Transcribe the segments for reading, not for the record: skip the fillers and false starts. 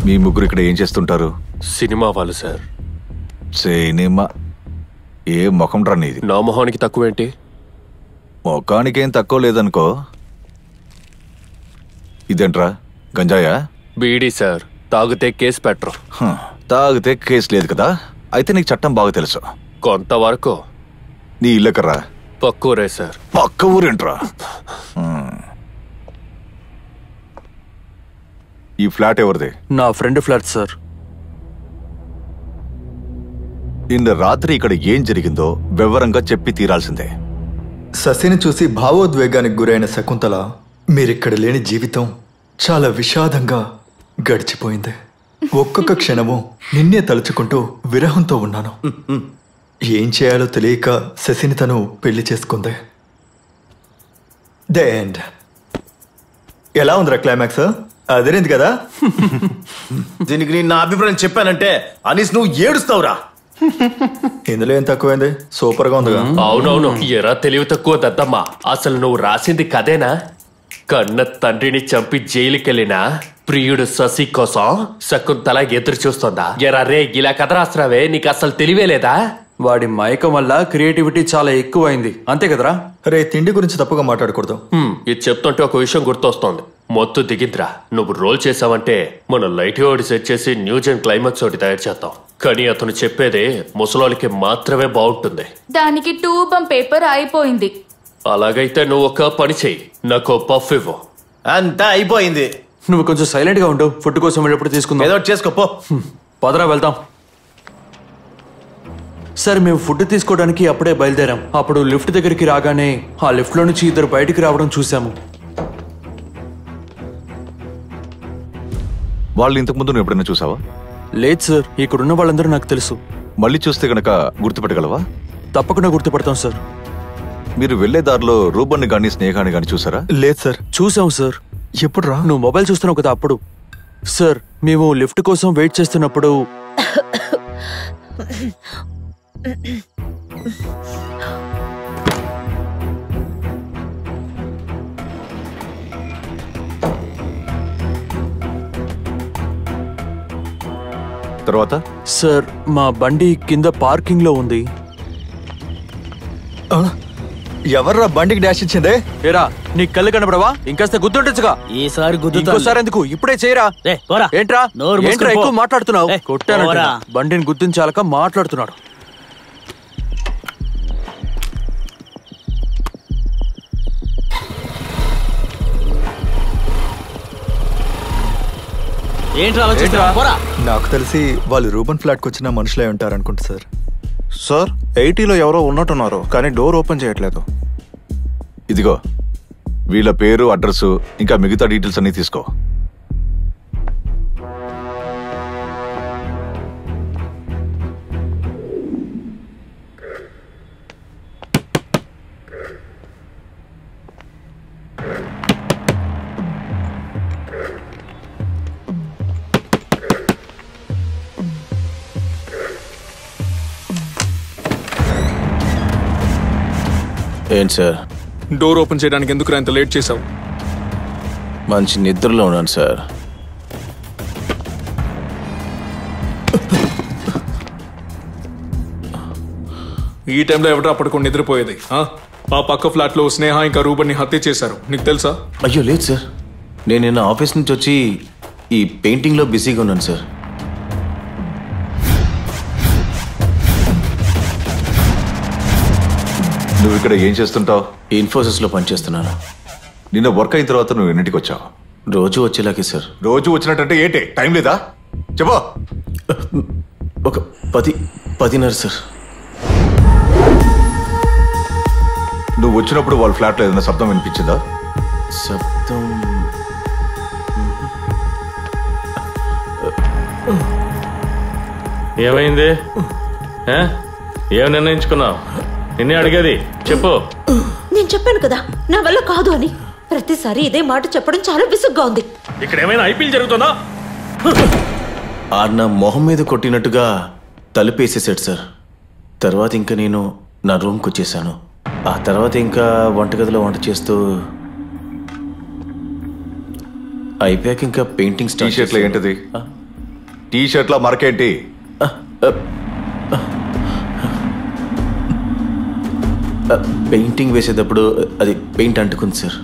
మీ ముగ్గురు ఇక్కడ ఏం చేస్తుంటారు? సినిమా వాళ్ళు సార్. సినిమా? ఏ ముఖం రా నీది? నా మొహానికి తక్కువేంటి? ముఖానికేం తక్కువ లేదనుకో. ఇదేంట్రా, గంజాయా? బీడీ సార్. తాగితే కేసు పెట్టరు. తాగితే కేసు లేదు కదా, అయితే నీకు చట్టం బాగా తెలుసు. కొంతవరకు. నీ ఇల్లెక్కర్రా? పక్క ఊరే సార్. పక్క ఊరేంట్రా? ఈ ఫ్లాట్ ఎవరిది? నా ఫ్రెండ్ ఫ్లాట్ సార్. నిన్న రాత్రి ఇక్కడ ఏం జరిగిందో వివరంగా చెప్పి తీరాల్సిందే. శశిని చూసి భావోద్వేగానికి గురైన శకుంతల, మీరిక్కడ లేని జీవితం చాలా విషాదంగా గడిచిపోయింది. ఒక్కొక్క క్షణము నిన్నే తలుచుకుంటూ విరహంతో ఉన్నాను. ఏం చేయాలో తెలియక శశిని తను పెళ్లి చేసుకుంది. The end. ఎలా ఉందిరా క్లైమాక్స్? అదేంది కదా. దీనికి నేను నా అభిప్రాయం చెప్పానంటే అనీస్ నువ్వు ఏడుస్తావురా. ఇందులో ఏం తక్కువైంది? సూపర్ గా ఉందిగా. అవునవును. ఎరా తెలివి తక్కువ దద్దమ్మా. అసలు నువ్వు రాసింది కదేనా? కన్న తండ్రిని చంపి జైలుకెళ్ళినా ప్రియుడు శశి కోసం శకుంతల ఎదురు చూస్తుందా? ఎరా రే, ఇలా కథ రాస్తున్నావే, నీకు అసలు తెలివే లేదా? వాడి మైకం వల్ల క్రియేటివిటీ చాలా ఎక్కువైంది, అంతే కదరా? రే, తిండి గురించి తప్పుగా మాట్లాడకూడదు. ఇది చెప్తుంటే ఒక విషయం గుర్తొస్తోంది. మొత్తు దిగింద్రా. నువ్వు రోల్ చేసావంటే మనం లైట్ ఒకటి సెట్ చేసి న్యూస్ అండ్ క్లైమాక్స్ ఒకటి తయారు చేద్దాం. కానీ అతను చెప్పేదే ముసలోళ్ళకి మాత్రమే బాగుంటుంది. దానికి 2 బం పేపర్ అయిపోయింది. అలాగైతే నువ్వు ఒక పని చెయ్యి, నాకు పఫ్ ఇవ్వు. అంతా అయిపోయింది. నువ్వు కొంచెం సైలెంట్ గా ఉండు. ఫుడ్ కోసం వెళ్ళినప్పుడు తీసుకుందాం. ఏదో చేసుకోపో. పదరా వెళ్దాం. సార్, మేము ఫుడ్ తీసుకోవడానికి అప్పుడే బయలుదేరాం. అప్పుడు లిఫ్ట్ దగ్గరికి రాగానే ఆ లిఫ్ట్ లో నుంచి ఇద్దరు బయటికి రావడం చూసాము. వాళ్ళు ఇంతకు ముందు నువ్వు ఎప్పుడైనా చూసావా? లేదు సార్, ఇక్కడున్న వాళ్ళందరూ నాకు తెలుసు. మళ్ళీ చూస్తే గనక గుర్తుపెట్టగలవా? తప్పకుండా గుర్తుపడతాం సార్. మీరు వెళ్లే దారిలో రూబన్ని గాని స్నేహాన్ని గాని చూసారా? లేదు సార్. చూసాం సార్. ఎప్పుడు రా? నువ్వు మొబైల్ చూస్తున్నావు కదా అప్పుడు. సార్, మేము లిఫ్ట్ కోసం వెయిట్ చేస్తున్నప్పుడు తర్వాత సార్, మా బండి కింద పార్కింగ్ లో ఉంది. ఎవర్రా బండికి డాష్ ఇచ్చిందే? ఏరా, నీ కళ్ళు కనబడవా? ఇంకాస్త గుర్తుండొచ్చుగా. ఈసారి ఇంకోసారి ఎందుకు? ఇప్పుడే చేయరా. ఏంట్రా ఎక్కువ మాట్లాడుతున్నావు? కొట్టానంట. బండిని గుర్తించాలక మాట్లాడుతున్నాడు. నాకు తెలిసి వాళ్ళు రూబన్ ఫ్లాట్ కి వచ్చిన మనుషులే ఉంటారు అనుకుంటా సార్. సార్, 80లో ఎవరో ఉన్నట్టున్నారు, కానీ డోర్ ఓపెన్ చేయట్లేదు. ఇదిగో వీళ్ళ పేరు, అడ్రస్, ఇంకా మిగతా డీటెయిల్స్ అన్ని తీసుకో. ఏంటి సార్, డోర్ ఓపెన్ చేయడానికి ఎందుకు ఇంత లేట్ చేసావు? మంచి నిద్రలో ఉన్నాను సార్. ఈ టైంలో ఎవడో పడుకొని నిద్రపోయేది? ఆ పక్క ఫ్లాట్ లో స్నేహ ఇంకా రూబన్ని హత్య చేశారు, నీకు తెలుసా? అయ్యో లేదు సార్, నేను నిన్న ఆఫీస్ నుంచి వచ్చి ఈ పెయింటింగ్ లో బిజీగా ఉన్నాను సార్. నువ్వు ఇక్కడ ఏం చేస్తుంటావు? ఇన్ఫోసిస్ లో పనిచేస్తున్నాను. నిన్న వర్క్ అయిన తర్వాత నువ్వు ఎన్నింటికి వచ్చావు? రోజు వచ్చేలాగే సార్. రోజు వచ్చినట్టే ఏంటి? టైం లేదా? చెప్పు. ఒక 10:30 సార్. నువ్వు వచ్చినప్పుడు వాళ్ళ ఫ్లాట్ లో ఏదైనా శబ్దం వినిపించిందా? శబ్దం ఏమైంది? ఏం నిర్ణయించుకున్నావు? నిన్నే అడిగేది, చెప్పు. నేను చెప్పాను కదా నా వల్ల కాదు అని. ప్రతిసారి ఇదే మాట చెప్పడం చాలా విసుగ్గా ఉంది. ఇక్కడ ఏమైనా ఐపీఎల్ జరుగుతుందా? నా మొహం మీద కొట్టినట్టుగా తలుపేసేసాడు సార్. తర్వాత ఇంకా నేను నా రూమ్కి వచ్చేసాను. ఆ తర్వాత ఇంకా వంటగదిలో వంట చేస్తూ అయిపోయాక ఇంకా పెయింటింగ్ టీ-షర్ట్లో ఏంటది? టీ షర్ట్ల మరకేంటి? పెయింటింగ్ వేసేటప్పుడు అది పెయింట్ అంటుకుంది సార్.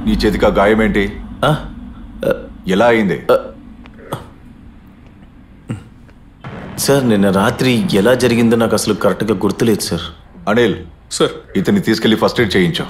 నీ చేతికి ఆ గాయం ఏంటి? ఎలా అయింది? సార్ నిన్న రాత్రి ఎలా జరిగిందో నాకు అసలు కరెక్ట్గా గుర్తులేదు సార్. అనిల్ సార్, ఇతన్ని తీసుకెళ్లి ఫస్ట్ ఎయిడ్ చేయించు.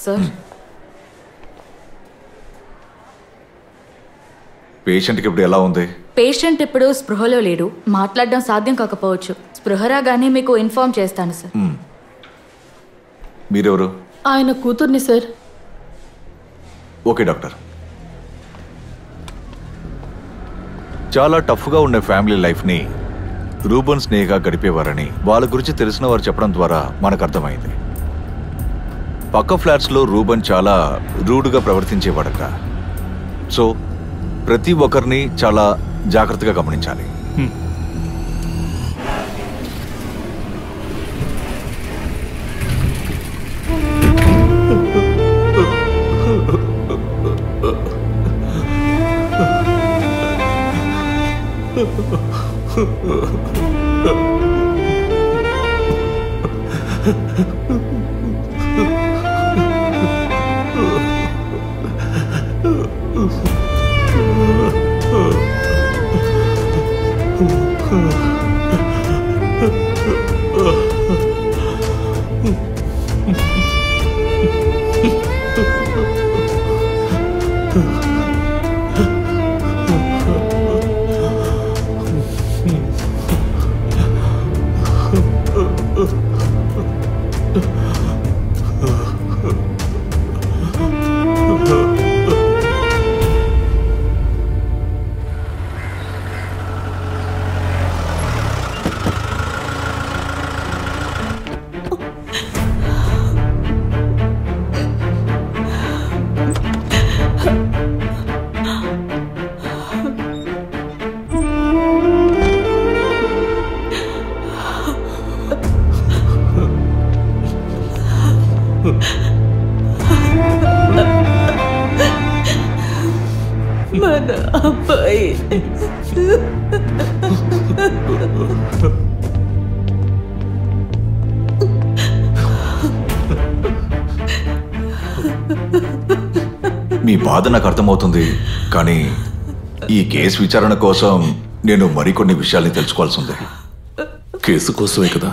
సార్, పేషెంట్కి ఇప్పుడు ఎలా ఉంది? పేషెంట్ ఇప్పుడు స్పృహలో లేడు. మాట్లాడడం సాధ్యం కాకపోవచ్చు. స్పృహ రాగానే మీకు ఇన్ఫార్మ్ చేస్తాను సార్. మీరెవరు? ఆయన కూతుర్ని సార్. Okay doctor. చాలా టఫ్గా ఉండే ఫ్యామిలీ లైఫ్ని రూబన్ స్నేహగా గడిపేవారని వాళ్ళ గురించి తెలిసిన వారు చెప్పడం ద్వారా మనకు అర్థమైంది. పక్క ఫ్లాట్స్లో రూబన్ చాలా రూడ్గా ప్రవర్తించేవాడట. సో ప్రతి ఒక్కరిని చాలా జాగ్రత్తగా గమనించాలి. మన అబ్బాయి మీ బాధ నాకు అర్థమవుతుంది, కానీ ఈ కేసు విచారణ కోసం నేను మరికొన్ని విషయాల్ని తెలుసుకోవాల్సి ఉంది. కేసు కోసమే కదా,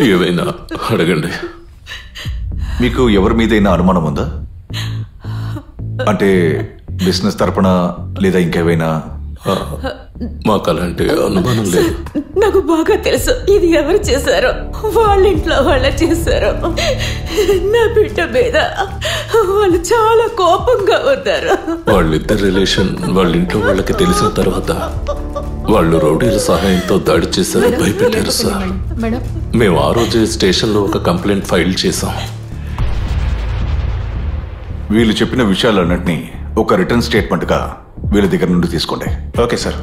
ఏవైనా అడగండి. మీకు ఎవరి మీదైనా అనుమానం ఉందా? అంటే బిజినెస్ తరపున లేదా ఇంకేవైనా? మాకు అలాంటి అనుమానం లేదు. నాకు బాగా తెలుసు ఇది ఎవరు చేశారో. వాళ్ళ ఇంట్లో వాళ్ళ చేశారో. నా బిడ్డ మీద వాళ్ళు చాలా కోపంగా ఉన్నారు. వాళ్ళిద్దరి రిలేషన్ వాళ్ళ ఇంట్లో వాళ్ళకి తెలిసిన తర్వాత వాళ్ళు రౌడీల సహాయంతో దాడి చేశారు, భయపెట్టారు సార్. మేము ఆ రోజు స్టేషన్లో ఒక కంప్లైంట్ ఫైల్ చేశాం. వీళ్ళు చెప్పిన విషయాలన్నింటినీ ఒక రిటర్న్ స్టేట్మెంట్గా వీళ్ళ దగ్గర నుండి తీసుకోండి. Okay sir.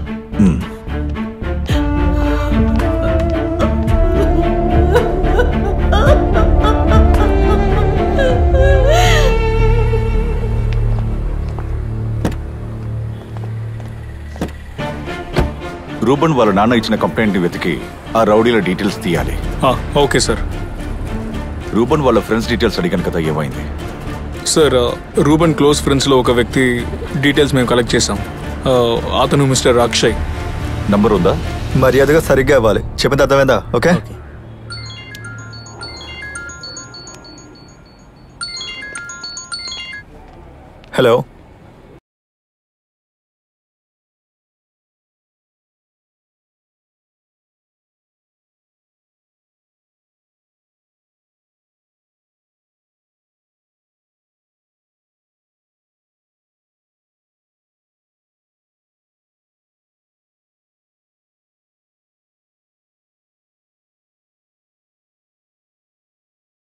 రూబన్ వాళ్ళ నాన్న ఇచ్చిన కంప్లైంట్ని వెతికి ఆ రౌడీల డీటెయిల్స్ తీయాలి. Okay sir. రూబన్ వాళ్ళ ఫ్రెండ్స్ డీటెయిల్స్ అడిగాను కదా, ఏమైంది? సార్, రూబన్ క్లోజ్ ఫ్రెండ్స్లో ఒక వ్యక్తి డీటెయిల్స్ మేము కలెక్ట్ చేసాం. అతను మిస్టర్ అక్షయ్. నంబర్ ఉందా? మర్యాదగా సరిగ్గా ఇవ్వాలి. చెప్పింది అర్థమైందా? ఓకే. హలో.